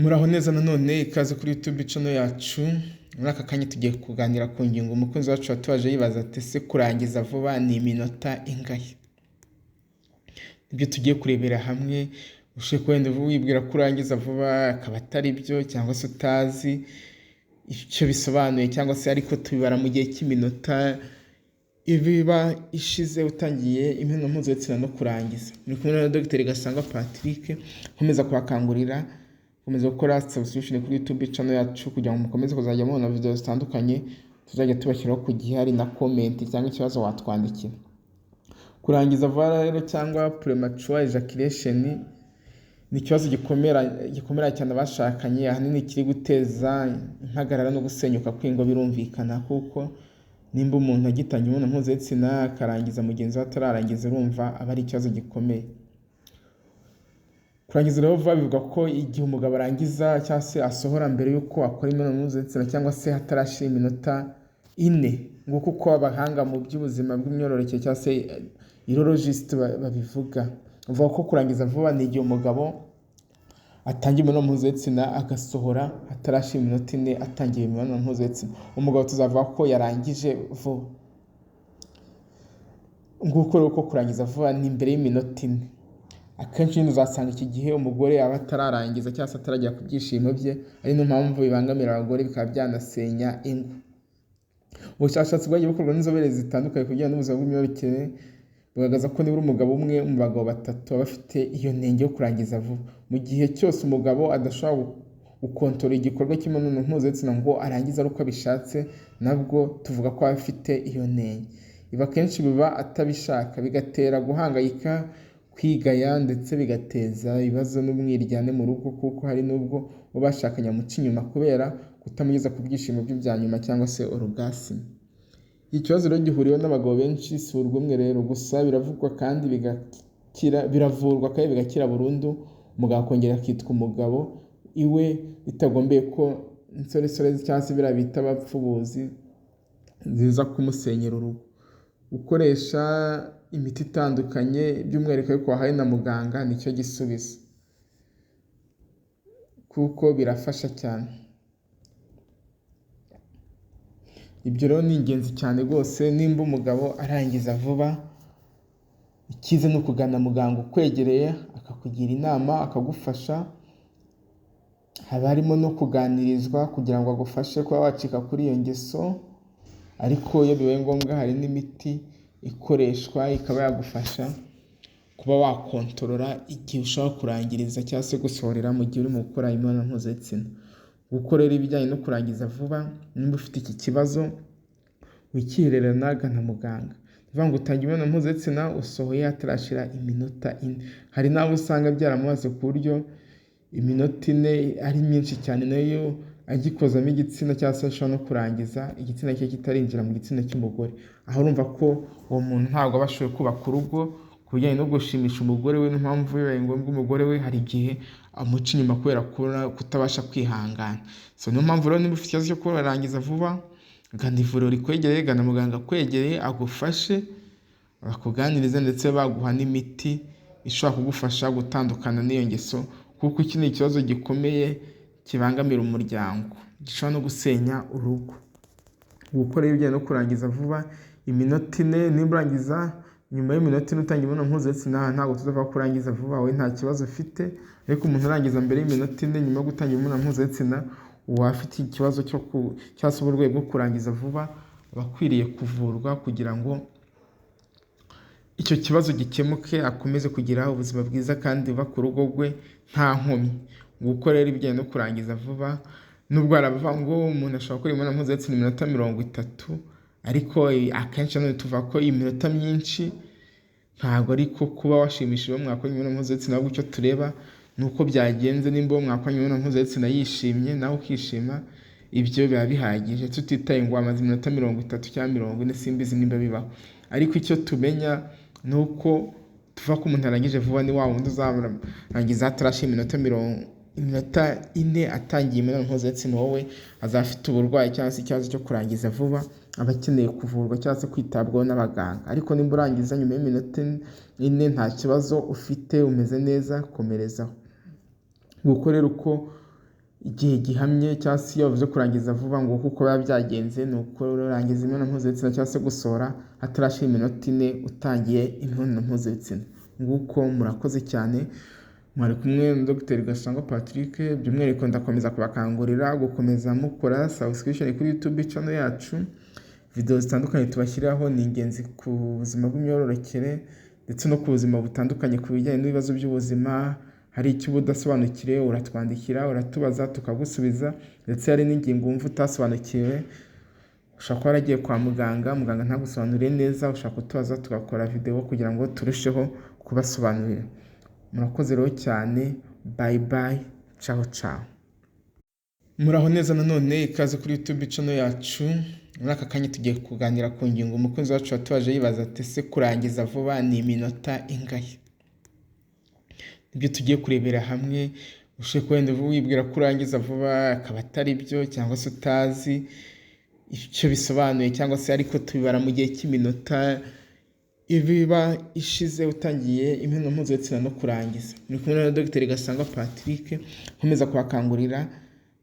Muraho neza nanone ikaze kuri YouTube channel yacu. Muri aka kanya tugiye kuganira ku ngingo umukunzi wacu watubaje yibaza ati se kurangiza vuba ni iminota ingahe? Ibyo tugiye kurebera hamwe. Ushobora kwenda wibwira kurangiza vuba akaba atari byo cyangwa se utazi icyo bisobanuye cyangwa se ariko tubibara mu gihe cy'iminota ibiba ishize utangiye imibonano mpuzabitsina no kurangiza. Muri kumwe na Dr Gasangwa Patrick nkomeza kubakangurira komeza gukora subscription kuri YouTube channel yacu kugira ngo mukomeze kuzajya mubona video zitandukanye tuzajya tubashyiraho ku gihe hari na comment cyangwa ikibazo watwandikira. Kurangiza vuba rero cyangwa premature ejaculation ni ikibazo gikomera cyane abashakanye, ahanini kiri guteza impagarara no gusenyuka kw'ingo. Birumvikana kuko nimba umuntu agitanye imibonano mpuzabitsina akarangiza mugenzi we atararangiza, urumva aba ari ikibazo gikomeye. Kurangiza rero vuba bivuga ko igihe umugabo arangiza cyangwa se asohora mbere y'uko akora imibonano mpuzabitsina cyangwa se hatarashira iminota 4, nguko uko abahanga mu by'ubuzima bw'imyororokere cyangwa se urologist babivuga. Uvuga ko kurangiza vuba ni igihe umugabo atangiye imibonano mpuzabitsina agasohora hatarashira iminota 4 atangiye imibonano mpuzabitsina, umugabo tuzavuga ko yarangije vuba. Nguko rero ko kurangiza vuba ni imbere y'iminota 4. Akenshi uzasanga iki gihe umugore aba atararangiza cyangwa se atarajya ku byishimo bye, ari no mpamvu bibangamira abagore bikaba byanasenya ingo. Ubushakashatsi bwagiye bukorwa n'inzobere zitandukanye ku bijyanye n'ubuzima bw'imyororokere bugaragaza ko nibura umugabo umwe mu bagabo 3 baba bafite iyo ntenge yo kurangiza vuba. Mu gihe cyose umugabo adashobora gukontorora igikorwa cy'imibonano mpuzabitsina ngo arangize ari uko abishatse, nabwo tuvuga ko aba afite iyo ntenge. Ibi akenshi biba atabishaka, bigatera guhangayika, kwigaya ndetse bigateza ibibazo n'umwiryane mu rugo, kuko hari n'ubwo bashakanye amuca inyuma kubera kutamugeza ku byishimo bye bya nyuma cyangwa se orgasme. Iki kibazo rero gihuriweho n'abagabo benshi, si urw'umwe rero gusa, biravugwa kandi biravurwa kandi bigakira burundu, umugabo akongera akitwa umugabo iwe bitagombeye ko insoresore cyangwa se biriya bita abapfubuzi ziza kumusenyera urugo. Gukoresha imiti itandukanye by'umwihariko yo kwahaye na muganga nicyo gisubizo, kuko birafasha cyane. Ibyo rero ni ingenzi cyane rwose. Nimba umugabo arangiza vuba, icyiza ni ukugana muganga ukwegereye akakugira inama akagufasha. Haba harimo no kuganirizwa kugira ngo agufashe kuba wacika kuri iyo ngeso, ariko iyo bibaye ngombwa hari n'imiti ikoreshwa ikaba yagufasha kuba wakontorora igihe ushaka kurangiriza cyangwa se gusohorera mu gihe urimo gukora imibonano mpuzabitsina. Gukorera ibijyanye no kurangiza vuba, nimba ufite iki kibazo wikihererana gana muganga. Bivuga ngo utangiye imibonano mpuzabitsina usohoye hatarashira iminota 4. Hari n'abo usanga byaramubaze ku buryo iminota 4 ari myinshi cyane, nayo agikozamo igitsina cyangwa se ashobora no kurangiza igitsina cye kitarinjira mu gitsina cy'umugore. Aho urumva ko uwo muntu ntabwo aba ashoboye kubaka urugo ku bijyanye no gushimisha umugore we. Niyo mpamvu bibaye ngombwa umugore we hari igihe amuca inyuma kubera kutabasha kwihangana. Niyo mpamvu rero niba ufite ikibazo cyo kurangiza vuba, gana ivuriro rikwegereye, gana muganga akwegereye agufashe, bakuganiriza ndetse baguha n'imiti ishobora kugufasha gutandukana n'iyo ngeso, kuko iki ni ikibazo gikomeye kibangamira umuryango, gishobora no gusenya urugo. Gukora ibijyanye no kurangiza vuba iminota 4, nimba urangiza nyuma y'iminota 4 utangiye imibonano mpuzabitsina, ntabwo tuzavuga ko urangiza vuba, we nta kibazo ufite. Ariko umuntu urangiza mbere y'iminota 4 nyuma yo gutangira imibonano mpuzabitsina, uba afite ikibazo cyangwa se uburwayi bwo kurangiza vuba, aba akwiriye kuvurwa kugira ngo icyo kibazo gikemuke, akomeze kugira ubuzima bwiza kandi buba ku rugo rwe nta nkomyi. Gukorera ibijyanye no kurangiza vuba, nubwo haravuga ngo umuntu ashobora gukora imibonano mpuzabitsina iminota 30, ariko akenshi none tuvuga ko iminota myinshi ntabwo ariko kuba washimishije uwo mwakoranye imibonano mpuzabitsina, ahubwo icyo tureba ni uko byagenze. Nimba uwo mwakoranye imibonano mpuzabitsina yishimye nawe ukishima, ibyo biba bihagije, tutitaye ngo amaze iminota 30 cyangwa 40, simbizi nimba bibaho. Ariko icyo tumenya ni uko tuvuga ko umuntu arangije vuba ni wa wundi uzarangiza hatarashira iminota 4 atangiye imibonano mpuzabitsina, wowe azafite uburwayi cyangwa se ikibazo cyo kurangiza vuba, aba akeneye kuvurwa cyangwa se kwitabwaho n'abaganga. Ariko nimba urangiza nyuma y'iminota 4 nta kibazo ufite, umeze neza, komerezaho. Nguko rero uko igihe gihamye cyangwa se iyo bavuze kurangiza vuba ngo kuko biba byagenze ni ukurangiza imibonano mpuzabitsina cyangwa se gusohora hatarashira iminota 4 utangiye imibonano mpuzabitsina. Nguko murakoze cyane, mwari kumwe na Dr Gasangwa Patrick. By'umwihariko ndakomeza kubakangurira gukomeza mukora subscription kuri YouTube channel yacu. Video zitandukanye tubashyiraho ni ingenzi ku buzima bw'imyororokere ndetse no ku buzima butandukanye ku bijyanye n'ibibazo by'ubuzima. Hari icyo udasobanukire uratwandikira, uratubaza tukagusubiza, ndetse hari n'ingingo wumva utasobanukiwe ushaka kuba waragiye kwa muganga ntagusobanurire neza, ushaka kutubaza tugakora video kugira ngo turusheho kubasobanurira. Murakoze rero cyane, bye bye, ciao ciao. Muraho neza nanone, ikaze kuri YouTube channel yacu. Muri aka kanya tugiye kuganira ku ngingo umukunzi wacu watubaje yibaza ati ese kurangiza vuba ni iminota ingahe? Ibyo tugiye kurebera hamwe. Ushobora kwenda wibwira ko urangiza vuba akaba atari byo, cyangwa se utazi icyo bisobanuye, cyangwa se ariko tubibara mu gihe cy'iminota ibiba ishize utangiye imibonano mpuzabitsina no kurangiza. Muri kumwe na Dr Gasangwa Patrick, nkomeza kubakangurira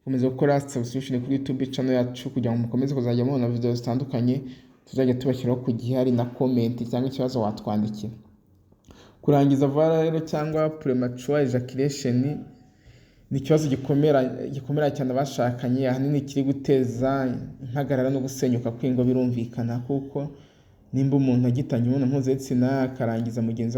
komeza gukora subscription kuri YouTube channel yacu kugira ngo mukomeze kuzajya mubona video zitandukanye tuzajya tubashyiraho ku gihe, hari na comment cyangwa ikibazo watwandikira. Kurangiza vuba rero cyangwa premature ejaculation ni ikibazo gikomera cyane abashakanye, ahanini kiri guteza impagarara no gusenyuka kw'ingo. Birumvikana kuko nimba umuntu agitanye imibonano mpuzabitsina akarangiza mugenzi